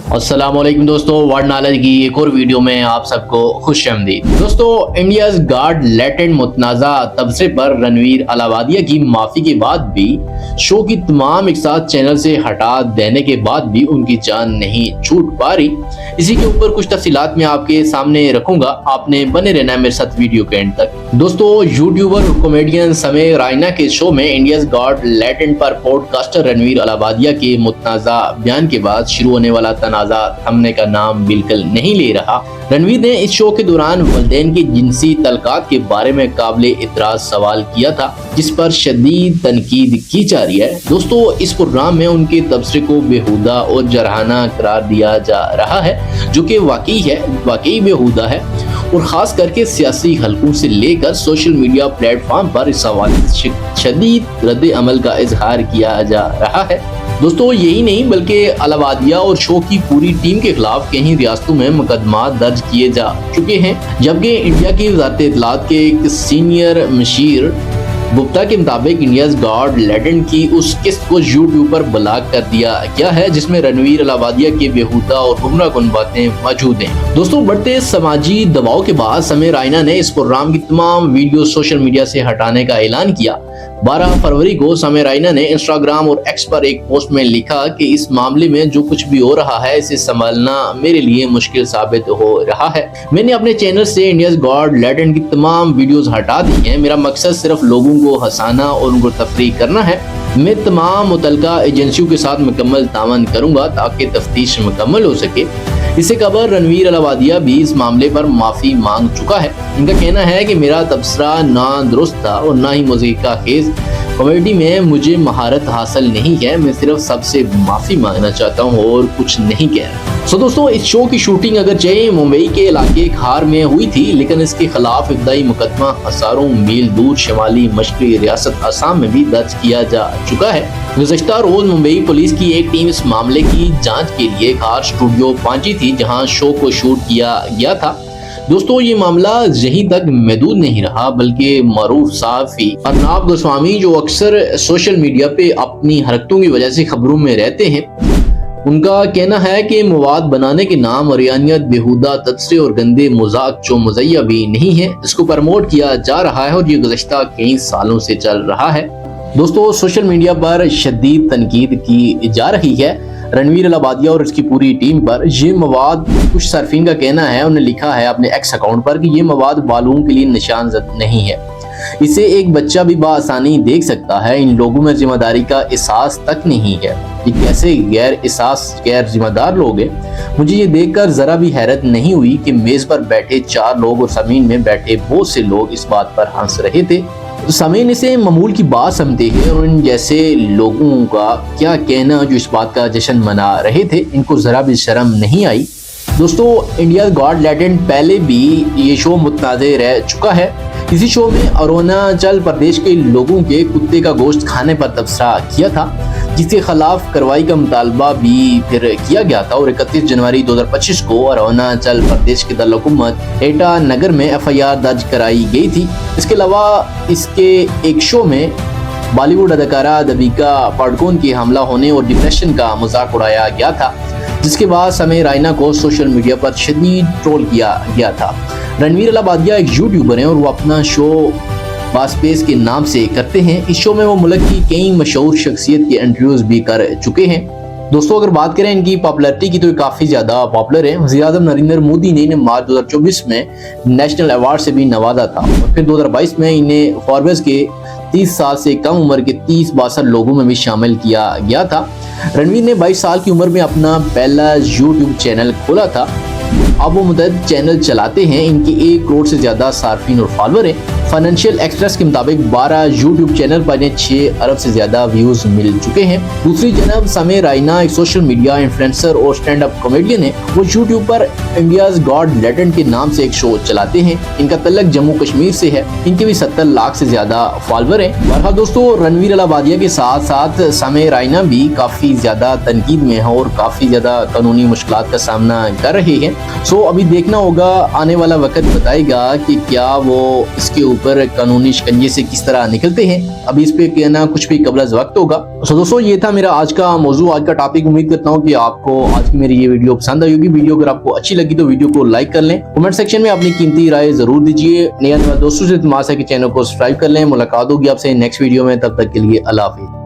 अस्सलामुअलैकुम दोस्तों, world knowledge की एक और वीडियो में आप सबको खुशामदीद। दोस्तों, इंडियाज गॉट लेटेंट मुतनाज़ा तबसरे पर रणवीर अलाहाबादिया की माफ़ी के बाद भी शो की तमाम एक साथ चैनल से हटा देने के बाद भी उनकी जान नहीं छूट पा रही। इसी के ऊपर कुछ तफसीलात मैं आपके सामने रखूंगा, आपने बने रहना है मेरे साथ वीडियो के एंड तक। दोस्तों, यूट्यूबर और कॉमेडियन समय रायना के शो में इंडियाज गॉट लेटेंट पर पॉडकास्टर रणवीर अलाहाबादिया के मुतनाज़ा बयान के बाद शुरू होने वाला तनाज़ा थमने का नाम बिल्कुल नहीं ले रहा। रणवीर ने इस शो के दौरान वालिदैन की जिनसी तलकात के बारे में काबिले इतराज सवाल किया था, जिस पर शदीद तनकीद की जा रही है। दोस्तों, इस प्रोग्राम में उनके तबसरे को बेहुदा और जरहाना करार दिया जा रहा है, जो कि वाकई बेहुदा है और खास करके सियासी हलकों से लेकर सोशल मीडिया प्लेटफॉर्म पर इस हवाले से शदीद रद्द अमल का इजहार किया जा रहा है। दोस्तों, यही नहीं बल्कि अलाहाबादिया और शो की पूरी टीम के खिलाफ कई रियासतों में मुकदमा दर्ज किए जा चुके हैं, जबकि इंडिया की वज़ारत इत्तलात के एक सीनियर मशीर गुप्ता के मुताबिक इंडियाज गॉट लेटेंट की उस किस्त को यूट्यूब पर ब्लॉक कर दिया गया है, जिसमें रणवीर अलाहाबादिया के बेहुदा और गुमराहकुन बातें मौजूद हैं। दोस्तों, बढ़ते समाजी दबाव के बाद समय रायना ने इस प्रोग्राम की तमाम वीडियो सोशल मीडिया से हटाने का ऐलान किया। 12 फरवरी को समय रायना ने इंस्टाग्राम और एक्स पर एक पोस्ट में लिखा कि इस मामले में जो कुछ भी हो रहा है, इसे संभालना मेरे लिए मुश्किल साबित हो रहा है। मैंने अपने चैनल से इंडियाज गॉट लेटेंट की तमाम वीडियोस हटा दी हैं। मेरा मकसद सिर्फ लोगों को हंसाना और उनको तफरीह करना है। मैं तमाम मुतल्लिका एजेंसियों के साथ मुकम्मल तावन करूंगा ताकि तफ्तीश मुकम्मल हो सके। इससे कबल रणवीर अलाहाबादिया भी इस मामले पर माफी मांग चुका है। इनका कहना है कि मेरा तबसरा ना दुरुस्त था और ना ही मुज़ीक़ा खेज कॉमेडी में मुझे महारत हासिल नहीं है। मैं सिर्फ सबसे माफी मांगना चाहता हूँ और कुछ नहीं कह रहा। दोस्तों, इस शो की शूटिंग अगरचे मुंबई के इलाके खार में हुई थी, लेकिन इसके खिलाफ इब्तदाई मुकदमा हजारों मील दूर शमाली मशरक़ी रियासत असम में भी दर्ज किया जा चुका है। गुज़श्ता रोज मुंबई पुलिस की एक टीम इस मामले की जांच के लिए खार स्टूडियो पहुंची थी, जहां शो को शूट किया गया था। दोस्तों, ये मामला यहीं तक महदूद नहीं रहा, बल्कि मारूफ सहाफ़ी अर्नब गोस्वामी, जो अक्सर सोशल मीडिया पे अपनी हरकतों की वजह से खबरों में रहते हैं, उनका कहना है कि मवाद बनाने के नाम अरियानियत, बेहुदा तबसरे और गंदे मजाक जो मुज़य्या भी नहीं है, इसको प्रमोट किया जा रहा है और ये गुज़श्ता कई सालों से चल रहा है। दोस्तों, सोशल मीडिया पर शदीद तनकीद की जा रही है रणवीर अलाहाबादिया और उसकी पूरी टीम पर। ये मवाद, कुछ सर्फिन का कहना है, उन्होंने लिखा है अपने एक्स अकाउंट पर कि ये मवाद बालुओं के लिए निशानजद नहीं है, इसे एक बच्चा भी बासानी देख सकता है। इन लोगों में जिम्मेदारी का एहसास तक नहीं है। ये कैसे गैर जिम्मेदार लोग हैं। मुझे ये देखकर जरा भी हैरत नहीं हुई कि मेज पर बैठे 4 लोग और जमीन में बैठे बहुत से लोग इस बात पर हंस रहे थे। समय इसे मामूल की बात समझते हैं और इन जैसे लोगों का क्या कहना जो इस बात का जश्न मना रहे थे, इनको जरा भी शर्म नहीं आई। दोस्तों, इंडियाज गॉट लेटेंट पहले भी ये शो मुतनाज़े रह चुका है। इसी शो में अरुणाचल प्रदेश के लोगों के कुत्ते का गोश्त खाने पर तबसरा किया था, जिसके खिलाफ कार्रवाई का मुतालबा भी फिर किया गया था और 31 जनवरी 2025 को अरुणाचल प्रदेश के दारुल-ए-हुकूमत एटा नगर में FIR दर्ज कराई गई थी। इसके अलावा इसके एक शो में बॉलीवुड अदाकारा दीपिका पादुकोण के हमला होने और डिप्रेशन का मजाक उड़ाया गया था, जिसके बाद समय रायना को सोशल मीडिया पर शदीद ट्रोल किया गया था। रणवीर अलाहाबादिया एक यूट्यूबर हैं और वो अपना शो बास्पेस के नाम से करते हैं। इस शो में वो मुल्क की कई मशहूर शख्सियत के इंटरव्यूज भी कर चुके हैं। दोस्तों, अगर बात करें इनकी पॉपुलैरिटी की तो काफ़ी ज़्यादा पॉपुलर है। वज़ीर-ए-आज़म नरेंद्र मोदी ने इन्हें मार्च 2024 में नेशनल अवार्ड से भी नवाजा था और फिर 2022 में इन्हें फॉर्ब्स के 30 साल से कम उम्र के 30-62 लोगों में भी शामिल किया गया था। रणवीर ने 22 साल की उम्र में अपना पहला यूट्यूब चैनल खोला था। अब वो मुतअद्दिद चैनल चलाते हैं। इनके 1 करोड़ से ज़्यादा सार्फिन और फॉलोअर हैं। फाइनेंशियल एक्सप्रेस के मुताबिक 12 यूट्यूब चैनल पर इन्हें 6 अरब से ज़्यादा व्यूज़ मिल चुके हैं। दूसरी जानब समय रायना एक सोशल मीडिया इन्फ्लुएंसर और स्टैंड अप कॉमेडियन है। वो यूट्यूब पर इंडियाज गॉट लेटेंट के नाम से एक शो चलाते हैं। इनका तल्लक जम्मू कश्मीर से है। इनके भी 70 लाख से ज़्यादा फॉलोअर हैं। बहरहाल दोस्तों, रणवीर अलाहाबादिया के साथ साथ समय रायना भी काफ़ी ज़्यादा तनकीद में है और काफ़ी ज़्यादा कानूनी मुश्किलात का सामना कर रहे हैं। अभी देखना होगा, आने वाला वक्त बताएगा कि क्या वो इसके ऊपर कानूनी शिकंजे से किस तरह निकलते हैं, अभी इस पे कहना कुछ भी कबल वक्त होगा। तो दोस्तों ये था मेरा आज का मौजू, आज का टॉपिक। उम्मीद करता हूँ कि आपको आज की मेरी ये वीडियो पसंद आई होगी। वीडियो अगर आपको अच्छी लगी तो वीडियो को लाइक कर लें, कमेंट सेक्शन में अपनी कीमती राय जरूर दीजिए। नया दोस्तों से तमाशा के चैनल को सब्सक्राइब कर लें। मुलाकात होगी आपसे नेक्स्ट वीडियो में, तब तक के लिए अल्लाह हाफिज़।